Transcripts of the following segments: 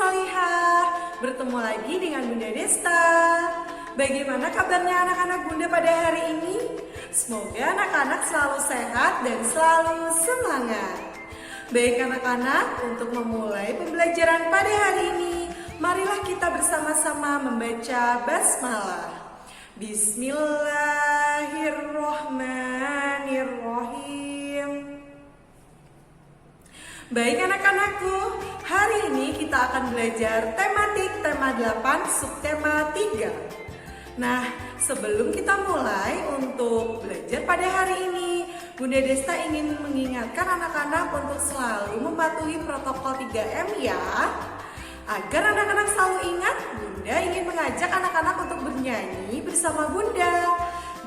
Salihah. Bertemu lagi dengan Bunda Desta. Bagaimana kabarnya anak-anak Bunda pada hari ini? Semoga anak-anak selalu sehat dan selalu semangat. Baik anak-anak, untuk memulai pembelajaran pada hari ini, marilah kita bersama-sama membaca basmalah. Bismillahirrohmanirrohim. Baik anak-anakku, hari ini kita akan belajar tematik tema 8 subtema 3. Nah, sebelum kita mulai untuk belajar pada hari ini, Bunda Desta ingin mengingatkan anak-anak untuk selalu mematuhi protokol 3M ya. Agar anak-anak selalu ingat, Bunda ingin mengajak anak-anak untuk bernyanyi bersama Bunda.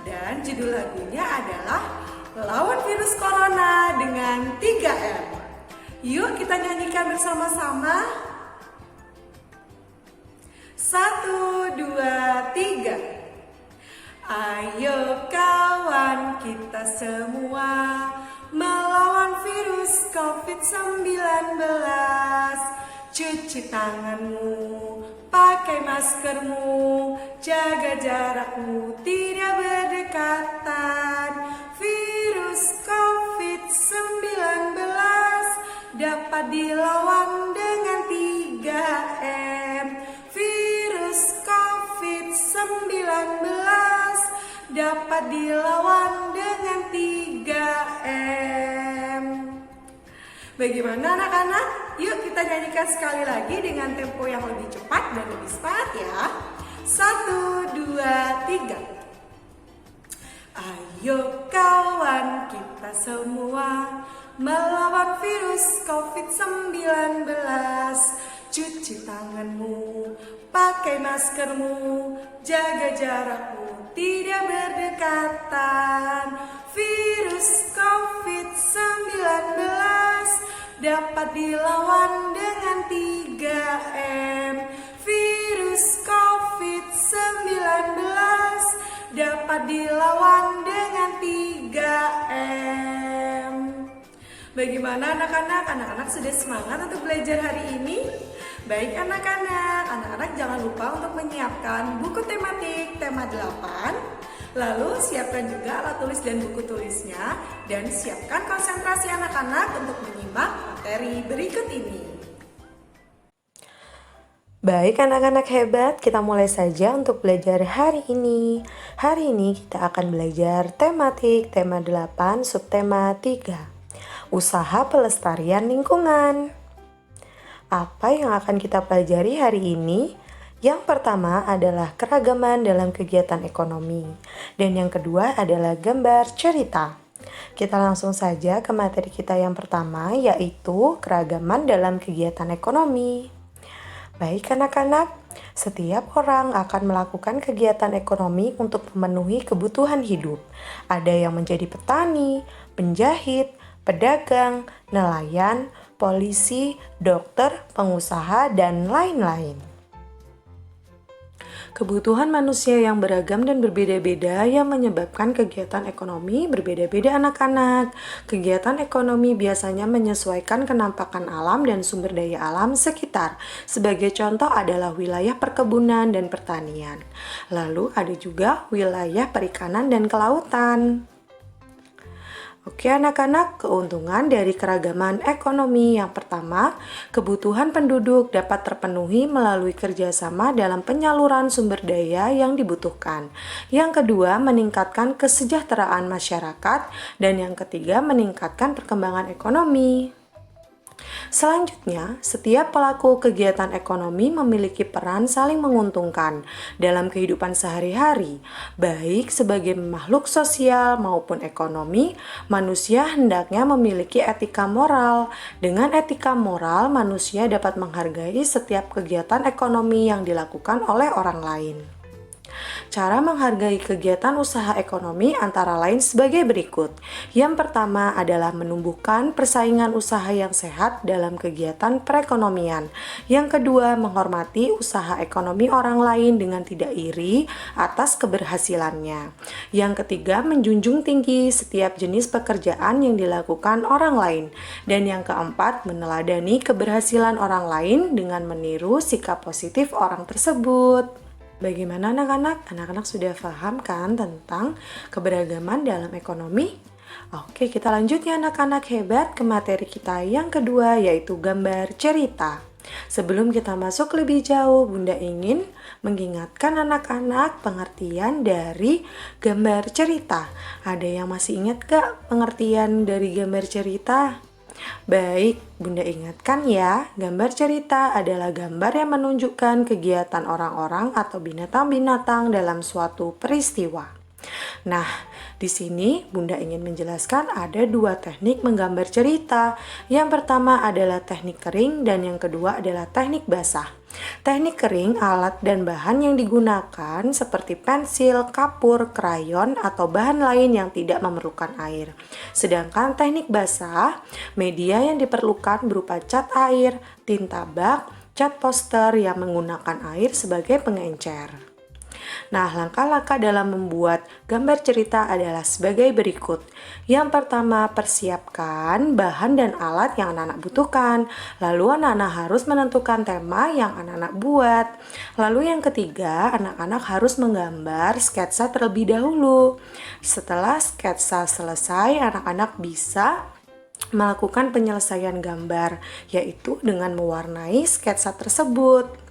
Dan judul lagunya adalah Lawan Virus Corona dengan 3M. Yuk kita nyanyikan bersama-sama. 1, 2, 3. Ayo kawan kita semua melawan virus COVID-19. Cuci tanganmu, pakai maskermu, jaga jarakmu, tidak berdekatan. Virus COVID-19 dapat dilawan dengan 3M. Virus COVID-19 dapat dilawan dengan 3M. Bagaimana anak-anak? Yuk kita nyanyikan sekali lagi dengan tempo yang lebih cepat dan lebih semangat ya. 1, 2, 3. Ayo kawan kita semua melawan virus COVID-19. Cuci tanganmu, pakai maskermu, jaga jarakmu, tidak berdekatan. Virus COVID-19 dapat dilawan dengan 3M. Virus COVID-19 dapat dilawan dengan 3M. Bagaimana anak-anak? Anak-anak sudah semangat untuk belajar hari ini? Baik anak-anak jangan lupa untuk menyiapkan buku tematik tema 8. Lalu siapkan juga alat tulis dan buku tulisnya. Dan siapkan konsentrasi anak-anak untuk menyimak materi berikut ini. Baik anak-anak hebat, kita mulai saja untuk belajar hari ini. Hari ini kita akan belajar tematik tema 8 subtema 3. Usaha pelestarian lingkungan. Apa yang akan kita pelajari hari ini? Yang pertama adalah keragaman dalam kegiatan ekonomi. Dan yang kedua adalah gambar cerita. Kita langsung saja ke materi kita yang pertama, yaitu keragaman dalam kegiatan ekonomi. Baik anak-anak, setiap orang akan melakukan kegiatan ekonomi untuk memenuhi kebutuhan hidup. Ada yang menjadi petani, penjahit, pedagang, nelayan, polisi, dokter, pengusaha, dan lain-lain. Kebutuhan manusia yang beragam dan berbeda-beda yang menyebabkan kegiatan ekonomi berbeda-beda anak-anak. Kegiatan ekonomi biasanya menyesuaikan kenampakan alam dan sumber daya alam sekitar. Sebagai contoh adalah wilayah perkebunan dan pertanian. Lalu ada juga wilayah perikanan dan kelautan. Oke anak-anak, keuntungan dari keragaman ekonomi yang pertama, kebutuhan penduduk dapat terpenuhi melalui kerjasama dalam penyaluran sumber daya yang dibutuhkan. Yang kedua, meningkatkan kesejahteraan masyarakat. Dan yang ketiga, meningkatkan perkembangan ekonomi. Selanjutnya, setiap pelaku kegiatan ekonomi memiliki peran saling menguntungkan dalam kehidupan sehari-hari. Baik sebagai makhluk sosial maupun ekonomi, manusia hendaknya memiliki etika moral. Dengan etika moral, manusia dapat menghargai setiap kegiatan ekonomi yang dilakukan oleh orang lain. Cara menghargai kegiatan usaha ekonomi antara lain sebagai berikut. Yang pertama adalah menumbuhkan persaingan usaha yang sehat dalam kegiatan perekonomian. Yang kedua, menghormati usaha ekonomi orang lain dengan tidak iri atas keberhasilannya. Yang ketiga, menjunjung tinggi setiap jenis pekerjaan yang dilakukan orang lain. Dan yang keempat, meneladani keberhasilan orang lain dengan meniru sikap positif orang tersebut. Bagaimana anak-anak? Anak-anak sudah paham kan tentang keberagaman dalam ekonomi? Oke, kita lanjut ya anak-anak hebat ke materi kita yang kedua, yaitu gambar cerita. Sebelum kita masuk lebih jauh, Bunda ingin mengingatkan anak-anak pengertian dari gambar cerita. Ada yang masih ingat gak pengertian dari gambar cerita? Baik, Bunda ingatkan ya, gambar cerita adalah gambar yang menunjukkan kegiatan orang-orang atau binatang-binatang dalam suatu peristiwa. Nah, di sini Bunda ingin menjelaskan ada dua teknik menggambar cerita. Yang pertama adalah teknik kering dan yang kedua adalah teknik basah. Teknik kering, alat dan bahan yang digunakan seperti pensil, kapur, krayon, atau bahan lain yang tidak memerlukan air. Sedangkan teknik basah, media yang diperlukan berupa cat air, tinta bak, cat poster yang menggunakan air sebagai pengencer. Nah, langkah-langkah dalam membuat gambar cerita adalah sebagai berikut. Yang pertama, persiapkan bahan dan alat yang anak-anak butuhkan. Lalu anak-anak harus menentukan tema yang anak-anak buat. Lalu yang ketiga, anak-anak harus menggambar sketsa terlebih dahulu. Setelah sketsa selesai, anak-anak bisa melakukan penyelesaian gambar, yaitu dengan mewarnai sketsa tersebut.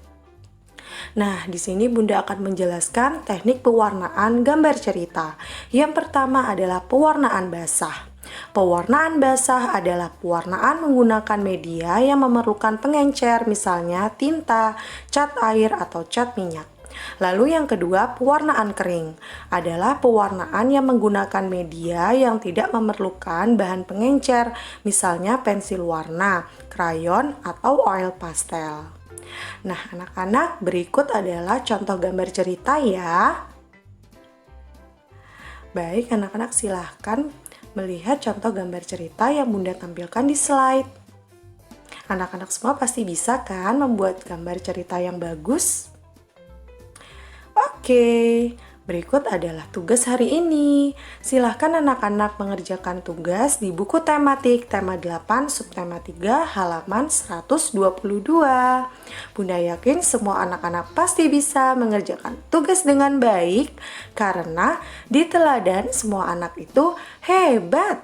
Nah, di sini Bunda akan menjelaskan teknik pewarnaan gambar cerita. Yang pertama adalah pewarnaan basah. Pewarnaan basah adalah pewarnaan menggunakan media yang memerlukan pengencer, misalnya tinta, cat air, atau cat minyak. Lalu yang kedua, pewarnaan kering adalah pewarnaan yang menggunakan media yang tidak memerlukan bahan pengencer, misalnya pensil warna, krayon, atau oil pastel. Nah, anak-anak, berikut adalah contoh gambar cerita ya. Baik, anak-anak silahkan melihat contoh gambar cerita yang Bunda tampilkan di slide. Anak-anak semua pasti bisa kan membuat gambar cerita yang bagus? Oke, berikut adalah tugas hari ini. Silahkan anak-anak mengerjakan tugas di buku tematik tema 8 subtema 3 halaman 122. Bunda yakin semua anak-anak pasti bisa mengerjakan tugas dengan baik karena di teladan semua anak itu hebat.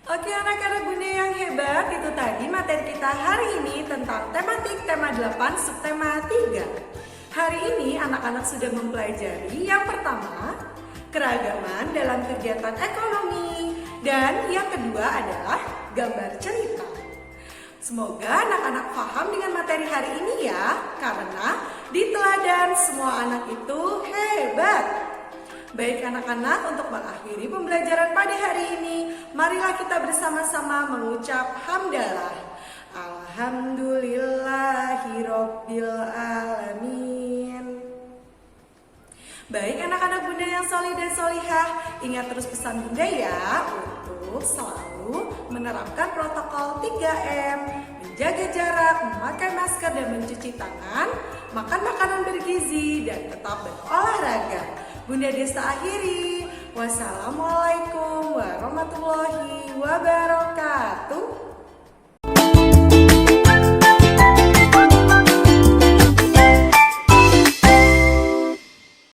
Oke anak-anak Bunda yang hebat, itu tadi materi kita hari ini tentang tematik tema 8 subtema 3. Hari ini anak-anak sudah mempelajari yang pertama, keragaman dalam kegiatan ekonomi, dan yang kedua adalah gambar cerita. Semoga anak-anak paham dengan materi hari ini ya, karena di teladan semua anak itu hebat. Baik anak-anak, untuk mengakhiri pembelajaran pada hari ini, marilah kita bersama-sama mengucap hamdalah. Alhamdulillahirabbil alamin. Baik anak-anak Bunda yang solih dan solihah, ingat terus pesan Bunda ya untuk selalu menerapkan protokol 3M, menjaga jarak, memakai masker dan mencuci tangan, makan makanan bergizi dan tetap berolahraga. Bunda Desta akhiri. Wassalamualaikum warahmatullahi wabarakatuh.